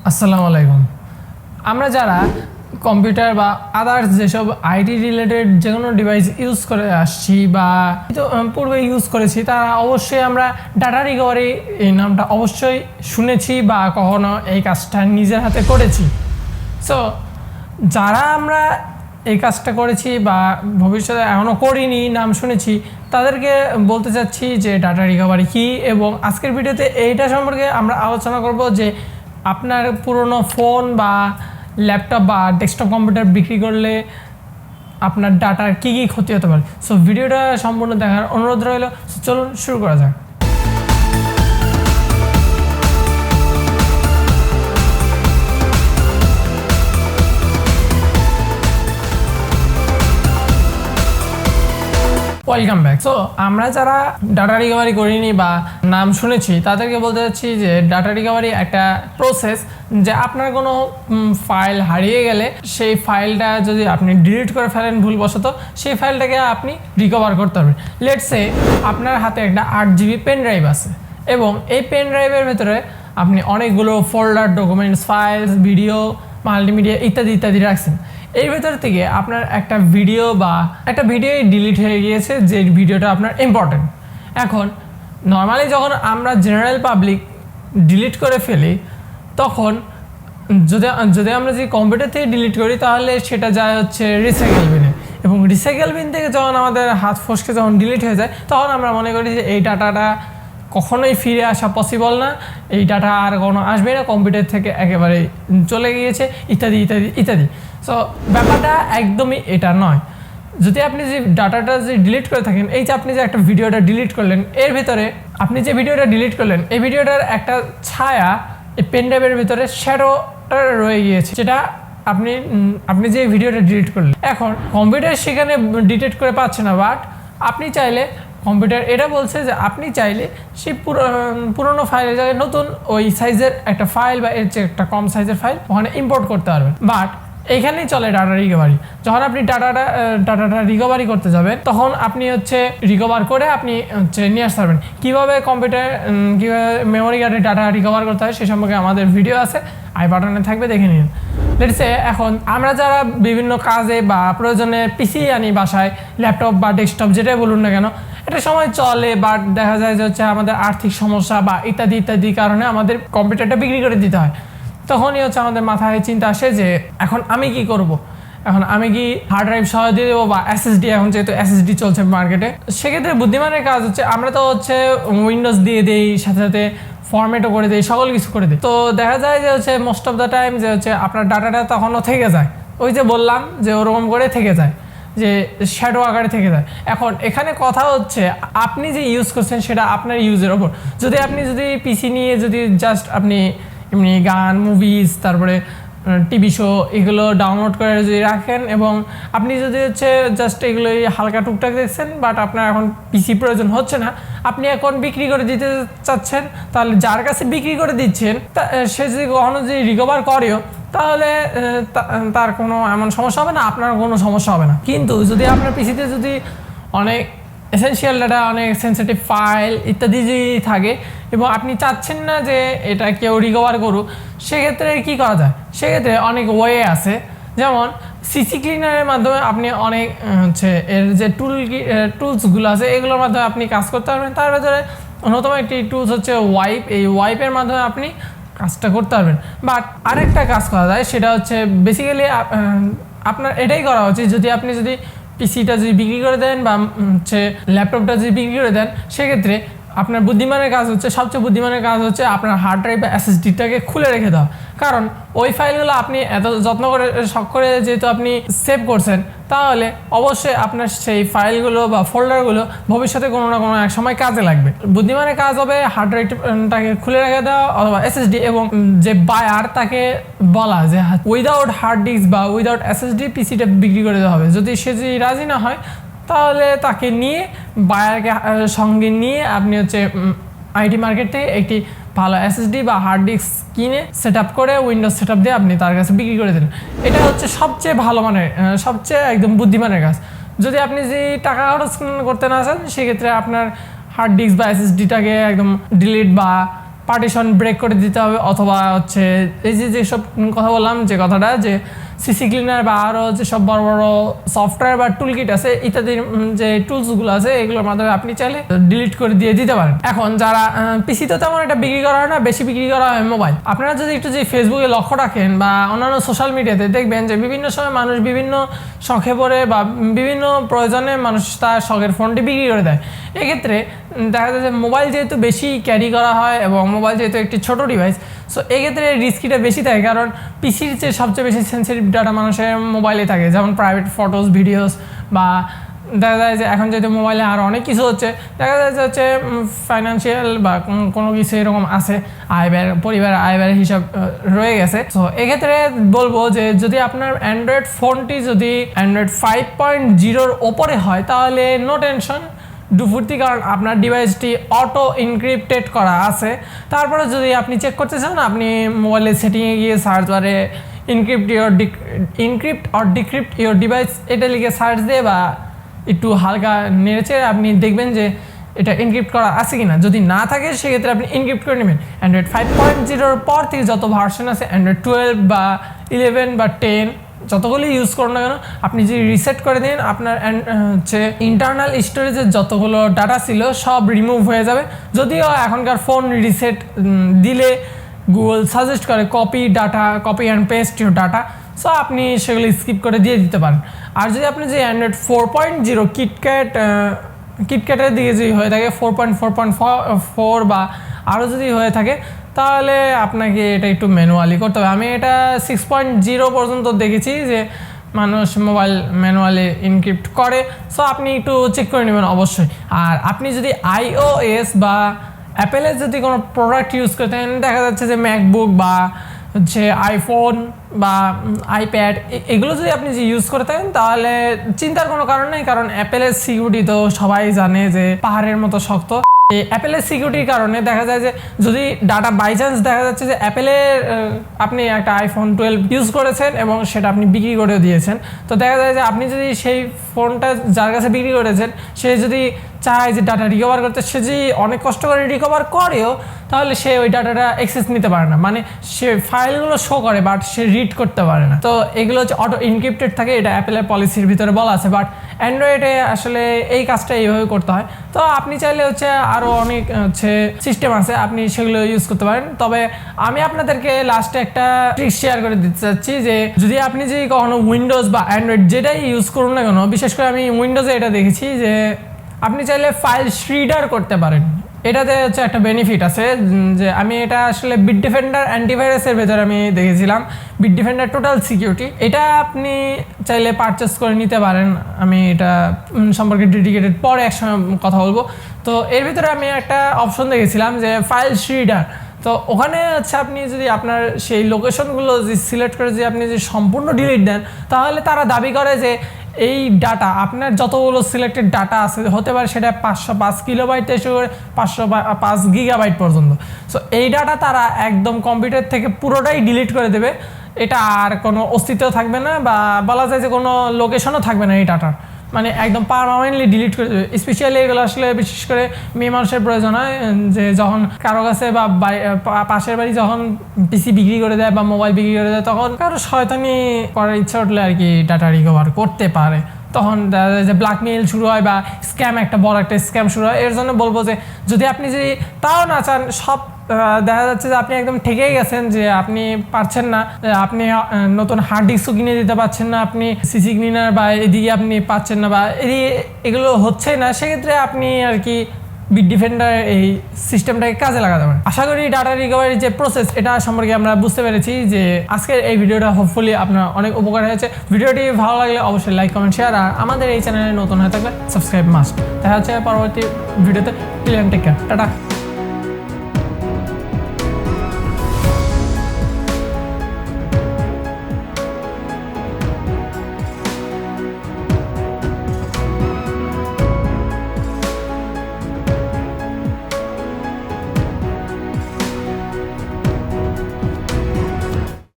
আসসালামু আলাইকুম। আমরা যারা কম্পিউটার বা আদার্স যেসব আইটি রিলেটেড যে কোনো ডিভাইস ইউজ করে আসছি বা পূর্বে ইউজ করেছি, তারা অবশ্যই আমরা ডাটা রিকভারি এই নামটা অবশ্যই শুনেছি বা কখনো এই কাজটা নিজের হাতে করেছি। সো যারা আমরা এই কাজটা করেছি বা ভবিষ্যতে এখনও করিনি, নাম শুনেছি, তাদেরকে বলতে চাচ্ছি যে ডাটা রিকভারি কী, এবং আজকের ভিডিওতে এইটা সম্পর্কে আমরা আলোচনা করব যে আপনার পুরনো ফোন বা ল্যাপটপ বা ডেস্কটপ কম্পিউটার বিক্রি করলে আপনার ডাটার কী কী ক্ষতি হতে পারে। সো ভিডিওটা সম্পূর্ণ দেখার অনুরোধ রইল। চলুন শুরু করা যাক। Welcome back. সো আমরা যারা ডাটা রিকভারি করিনি বা নাম শুনেছি, তাদেরকে বলতে চাচ্ছি যে ডাটা রিকভারি একটা প্রসেস, যে আপনার কোনো ফাইল হারিয়ে গেলে সেই ফাইলটা যদি আপনি ডিলিট করে ফেলেন ভুলবশত, সেই ফাইলটাকে আপনি রিকভার করতে পারবেন। লেটস সে আপনার হাতে একটা 8 GB পেন ড্রাইভ আছে এবং এই পেন ড্রাইভের ভেতরে আপনি অনেকগুলো folder, documents, files, video, multimedia ইত্যাদি ইত্যাদি রাখছেন। এর ভেতর থেকে আপনার একটা ভিডিও ডিলিট হয়ে গিয়েছে, যে ভিডিওটা আপনার ইম্পর্টেন্ট। এখন নর্মালি যখন আমরা জেনারেল পাবলিক ডিলিট করে ফেলি, তখন যদি আমরা যে কম্পিউটার থেকে ডিলিট করি, তাহলে সেটা যায় হচ্ছে রিসাইকেল বিনে, এবং রিসাইকেল বিন থেকে যখন আমাদের হাত ফসকে যখন ডিলিট হয়ে যায়, তখন আমরা মনে করি যে এই ডাটাটা কখনোই ফিরে আসা পসিবল না, এই ডাটা আর কোনো আসবে না, কম্পিউটার থেকে একেবারে চলে গিয়েছে ইত্যাদি ইত্যাদি ইত্যাদি। সো ব্যাপারটা একদমই এটা নয়। যদি আপনি যে ডাটাটা যে ডিলিট করে থাকেন, এই যে আপনি যে একটা ভিডিওটা ডিলিট করলেন, এর ভিতরে আপনি যে ভিডিওটা ডিলিট করলেন, এই ভিডিওটার একটা ছায়া এই পেন ড্রাইভের ভিতরে শ্যাডোটা রয়ে গিয়েছে, যেটা আপনি যে ভিডিওটা ডিলিট করলেন। এখন কম্পিউটার সেখানে ডিটেক্ট করে পাচ্ছে না, বাট আপনি চাইলে, কম্পিউটার এটা বলছে যে আপনি চাইলে সেই পুরোনো ফাইলের জায়গায় নতুন ওই সাইজের একটা ফাইল বা এর চেয়ে একটা কম সাইজের ফাইল ওখানে ইম্পোর্ট করতে পারবেন। বাট এইখানেই চলে ডাটা রিকভারি। যখন আপনি ডাটাটা রিকভারি করতে যাবেন, তখন আপনি রিকভার করে আপনি নিয়ে আসতে পারবেন। কীভাবে কীভাবে মেমোরি কার্ডে ডাটা রিকভার করতে হয় সে সম্পর্কে আমাদের ভিডিও আছে, আই বাটনে থাকবে, দেখে নিন। লেটস সে এখন আমরা যারা বিভিন্ন কাজে বা প্রয়োজনে পিসি আনি বাসায়, ল্যাপটপ বা ডেস্কটপ যেটাই বলুন না কেন, এটা সময় চলে, বাট দেখা যায় যে আমাদের আর্থিক সমস্যা বা ইত্যাদি ইত্যাদি কারণে আমাদের কম্পিউটারটা বিক্রি করে দিতে হয়। তখনই আমাদের মাথায় চিন্তা আসে যে এখন আমি কি করব, এখন আমি কি হার্ড ড্রাইভ সহ দিয়ে দেবো বা এসএসডি, এখন যেহেতু এসএসডি চলছে মার্কেটে, সেক্ষেত্রে বুদ্ধিমানের কাজ আমরা তো উইন্ডোজ দিয়ে দিই, সাথে সাথে ফরম্যাটও করে দিই, সকল কিছু করে দিই। তো দেখা যায় যে মোস্ট অফ দ্য টাইম যে আপনার ডাটাটা তখনও থেকে যায়, ওই যে বললাম যে ওরকম করে থেকে যায়, যে শ্যাডো আকারে থেকে যায়। এখন এখানে কথা হচ্ছে আপনি যে ইউজ করছেন সেটা আপনার ইউজের ওপর। যদি পিসি নিয়ে জাস্ট আপনি এমনি গান, মুভিজ, তারপরে টিভি শো এগুলো ডাউনলোড করে যদি রাখেন, এবং আপনি যদি জাস্ট এগুলোই হালকা টুকটাক দেখছেন, বাট আপনার এখন পিসি প্রয়োজন হচ্ছে না, আপনি এখন বিক্রি করে দিতে চাচ্ছেন, তাহলে যার কাছে বিক্রি করে দিচ্ছেন সে যদি কখনো যদি রিকভার করেও, তাহলে তার কোনো এমন সমস্যা হবে না, আপনার কোনো সমস্যা হবে না। কিন্তু যদি আপনার পিসিতে অনেক এসেনশিয়াল ডাটা, অনেক সেন্সিটিভ ফাইল ইত্যাদি যদি থাকে, এবং আপনি চাচ্ছেন না যে এটা কেউ রিকভার করুক, সেক্ষেত্রে কী করা যায়? সেক্ষেত্রে অনেক ওয়ে আছে। যেমন সিসি ক্লিনারের মাধ্যমে আপনি অনেক এর যে টুলসগুলো আছে, এগুলোর মাধ্যমে আপনি কাজ করতে পারবেন। তার ভেতরে অন্যতম একটি টুলস ওয়াইপ। এই ওয়াইপের মাধ্যমে আপনি কাজটা করতে পারবেন। বাট আরেকটা কাজ করা যায়, সেটা বেসিক্যালি আপনার এটাই করা উচিত। আপনি পিসিটা বিক্রি করে দেন বা ল্যাপটপটা বিক্রি করে দেন, সেক্ষেত্রে আপনার বুদ্ধিমানের কাজ সবচেয়ে বুদ্ধিমানের কাজ আপনার হার্ড ড্রাইভ বা এসএসডিটাকে খুলে রেখে দেওয়া। কারণ ওই ফাইলগুলো আপনি এত যত্ন করে শখ করে যেহেতু আপনি সেভ করছেন, তাহলে অবশ্যই আপনার সেই ফাইলগুলো বা ফোল্ডারগুলো ভবিষ্যতে কোনো না কোনো এক সময় কাজে লাগবে। বুদ্ধিমানের কাজ হবে হার্ড ড্রাইভটাকে খুলে রেখে দেওয়া অথবা এসএসডি, এবং যে বায়ার তাকে বলা যে উইদাউট হার্ড ডিস্ক বা উইদাউট এসএসডি পিসিটা বিক্রি করে দেওয়া হবে। সে যদি রাজি না হয়, তাহলে তাকে নিয়ে, বায়ারকে সঙ্গে নিয়ে আপনি আইটি মার্কেট থেকে একটি ভালো এসএসডি বা হার্ড ডিস্ক কিনে সেট আপ করে উইন্ডোজ সেট আপ দিয়ে আপনি তার কাছে বিক্রি করে দেন। এটা সবচেয়ে ভালো মানের, সবচেয়ে একদম বুদ্ধিমানের কাজ। যদি আপনি টাকা খরচ করতে না চান, সেক্ষেত্রে আপনার হার্ড ডিস্ক বা এসএসডিটাকে একদম ডিলিট বা পার্টিশন ব্রেক করে দিতে হবে, অথবা হচ্ছে এই যে সব কথা বললাম, যে কথাটা যে সিসি ক্লিনার বা আরও যেসব বড় বড় সফটওয়্যার বা টুল কিট আছে ইত্যাদির যে টুলসগুলো আছে এগুলোর মাধ্যমে আপনি চাইলে ডিলিট করে দিয়ে দিতে পারেন। এখন যারা পিসি তো তেমন একটা বিক্রি করা হয় না, বেশি বিক্রি করা হয় মোবাইল। আপনারা যদি একটু যে ফেসবুকে লক্ষ্য রাখেন বা অন্যান্য সোশ্যাল মিডিয়াতে দেখবেন যে বিভিন্ন সময় মানুষ বিভিন্ন শখে পড়ে বা বিভিন্ন প্রয়োজনে মানুষ তার শখের ফোনটি বিক্রি করে দেয়। এক্ষেত্রে দেখা যায় যে মোবাইল যেহেতু বেশি ক্যারি করা হয় এবং মোবাইল যেহেতু একটি ছোট ডিভাইস, সো এক্ষেত্রে রিস্কিটা বেশি থাকে, কারণ পিসির চেয়ে সবচেয়ে বেশি সেন্সিটিভ ডাটা মানুষের মোবাইলে থাকে, যেমন প্রাইভেট ফটোস, ভিডিওস, বা দেখা যায় যে এখন যেহেতু মোবাইলে আরও অনেক কিছু হচ্ছে, দেখা যায় যে হচ্ছে ফাইন্যান্সিয়াল বা কোনো কিছু এরকম আছে, আয় ব্যয়, পরিবার আয় ব্যয়ের হিসাব রয়ে গেছে। তো এক্ষেত্রে বলবো যে যদি আপনার অ্যান্ড্রয়েড ফোনটি যদি অ্যান্ড্রয়েড 5.0 ওপরে হয় তাহলে নো টেনশন, ডুফুর্তি, কারণ আপনার ডিভাইসটি অটো ইনক্রিপ্টেড করা আছে। তারপরে যদি আপনি চেক করতে চান, আপনি মোবাইলের সেটিংয়ে গিয়ে সার্চ বারে encrypt or decrypt your device এটা লিখে সার্চ দিয়ে বা একটু হালকা নেড়েছে আপনি দেখবেন যে এটা এনক্রিপ্ট করা আছে কিনা। যদি না থাকে সেক্ষেত্রে আপনি এনক্রিপ্ট করে নেবেন। অ্যান্ড্রয়েড 5.0 পর থেকে যত ভার্সন আছে, অ্যান্ড্রয়েড 12 বা 11 বা 10 যতগুলি ইউজ করুন না কেন, আপনি যদি রিসেট করে দিন আপনার হচ্ছে ইন্টারনাল স্টোরেজের যতগুলো ডাটা ছিল সব রিমুভ হয়ে যাবে। যদিও এখনকার ফোন রিসেট দিলে গুগল সাজেস্ট করে copy and paste your data, so আপনি সেগুলো স্কিপ করে দিয়ে দিতে পারেন। আর যদি আপনি যে অ্যান্ড্রয়েড 4.0 কিটক্যাটের দিকে যদি হয়ে থাকে 4.4 বা আরও যদি হয়ে থাকে, তাহলে আপনাকে এটা একটু ম্যানুয়ালি করতে হবে। আমি এটা 6.0 পর্যন্ত দেখেছি যে মানুষ মোবাইল ম্যানুয়ালি ইনক্রিপ্ট করে, সো আপনি একটু চেক করে নেবেন অবশ্যই। আর আপনি যদি iOS বা অ্যাপেলের যদি কোনো প্রোডাক্ট ইউজ করতে থাকেন, দেখা যাচ্ছে যে ম্যাকবুক বা হচ্ছে আইফোন বা আইপ্যাড এগুলো যদি আপনি যে ইউজ করে থাকেন, তাহলে চিন্তার কোনো কারণ নেই, কারণ অ্যাপেলের সিকিউরিটি তো সবাই জানে যে পাহাড়ের মতো শক্ত। অ্যাপেলের সিকিউরিটির কারণে দেখা যায় যে যদি ডাটা বাই চান্স দেখা যাচ্ছে যে অ্যাপেলের আপনি একটা আইফোন 12 ইউজ করেছেন এবং সেটা আপনি বিক্রি করে দিয়েছেন, তো দেখা যায় যে আপনি যদি সেই ফোনটা যার কাছে বিক্রি করেছেন সে যদি চায় যে ডাটা রিকভার করতে, সে যদি অনেক কষ্ট করে রিকভার করেও, তাহলে সে ওই ডাটাটা অ্যাক্সেস নিতে পারে না, মানে সে ফাইলগুলো শো করে বাট সে রিড করতে পারে না। তো এগুলো হচ্ছে অটো ইনক্রিপ্টেড থাকে, এটা অ্যাপেলের পলিসির ভিতরে বলা আছে, বাট অ্যান্ড্রয়েডে আসলে এই কাজটা এইভাবে করতে হয়। তো আপনি চাইলে হচ্ছে আরও অনেক হচ্ছে সিস্টেম আছে, আপনি সেগুলো ইউজ করতে পারেন। তবে আমি আপনাদেরকে লাস্টে একটা ট্রিক শেয়ার করে দিতে চাচ্ছি যে যদি আপনি যদি কখনো উইন্ডোজ বা অ্যান্ড্রয়েড যেটাই ইউজ করুন না কেন, বিশেষ করে আমি উইন্ডোজে এটা দেখেছি যে আপনি চাইলে ফাইল রিডার করতে পারেন। এটাতে হচ্ছে একটা বেনিফিট আছে যে আমি এটা আসলে বিট ডিফেন্ডার অ্যান্টিভাইরাসের ভেতরে আমি দেখেছিলাম, বিট ডিফেন্ডার টোটাল সিকিউরিটি, এটা আপনি চাইলে পারচেস করে নিতে পারেন। আমি এটা সম্পর্কে ডেডিকেটেড পরে একসময় কথা বলবো। তো এর ভিতরে আমি একটা অপশন দেখেছিলাম যে ফাইল রিডার, তো ওখানে হচ্ছে আপনি যদি আপনার সেই লোকেশনগুলো যে সিলেক্ট করে যদি আপনি যদি সম্পূর্ণ ডিলিট দেন, তাহলে তারা দাবি করে যে এই ডাটা আপনার যতগুলো সিলেক্টেড ডাটা আছে, হতে পারে সেটা 505 কিলোবাইট থেকে শুরু করে 505 গিগাবাইট পর্যন্ত, সো এই ডাটা তারা একদম কম্পিউটার থেকে পুরোটাই ডিলিট করে দেবে। এটা আর কোনো অস্তিত্ব থাকবে না, বা বলা যায় যে কোনো লোকেশনও থাকবে না এই ডাটার, মানে একদম পারমানেন্টলি ডিলিট করে দেবে। স্পেশালি এগুলো আসলে বিশেষ করে মেয়ে মানুষের প্রয়োজন হয়, যে যখন কারো কাছে বা পাশের বাড়ি যখন পিসি বিক্রি করে দেয় বা মোবাইল বিক্রি করে দেয়, তখন কারো শয়তানি করার ইচ্ছা উঠলে আর কি ডাটা রিকভার করতে পারে, তখন দেখা যায় যে ব্ল্যাকমেইল শুরু হয় বা স্ক্যাম, একটা বড় একটা স্ক্যাম শুরু হয়। এর জন্য বলবো যে যদি আপনি যদি তাও না চান, সব দেখা যাচ্ছে যে আপনি একদম ঠেকেই গেছেন যে আপনি পারছেন না, আপনি নতুন হার্ড ডিস্কও কিনে দিতে পারছেন না, আপনি সিসি ক্লিনার বা এদিকে আপনি পাচ্ছেন না বা এগুলো হচ্ছে না, সেক্ষেত্রে আপনি আর কি বিট ডিফেন্ডার এই সিস্টেমটাকে কাজে লাগাতে পারেন। আশা করি ডাটা রিকভারির যে প্রসেস এটা সম্পর্কে আমরা বুঝতে পেরেছি। যে আজকের এই ভিডিওটা হোপফুলি আপনার অনেক উপকার হয়েছে। ভিডিওটি ভালো লাগলে অবশ্যই লাইক, কমেন্ট, শেয়ার, আর আমাদের এই চ্যানেলে নতুন হয়ে থাকলে সাবস্ক্রাইব মাস্ট। দেখা হচ্ছে পরবর্তী ভিডিওতে। Till then take care, tata.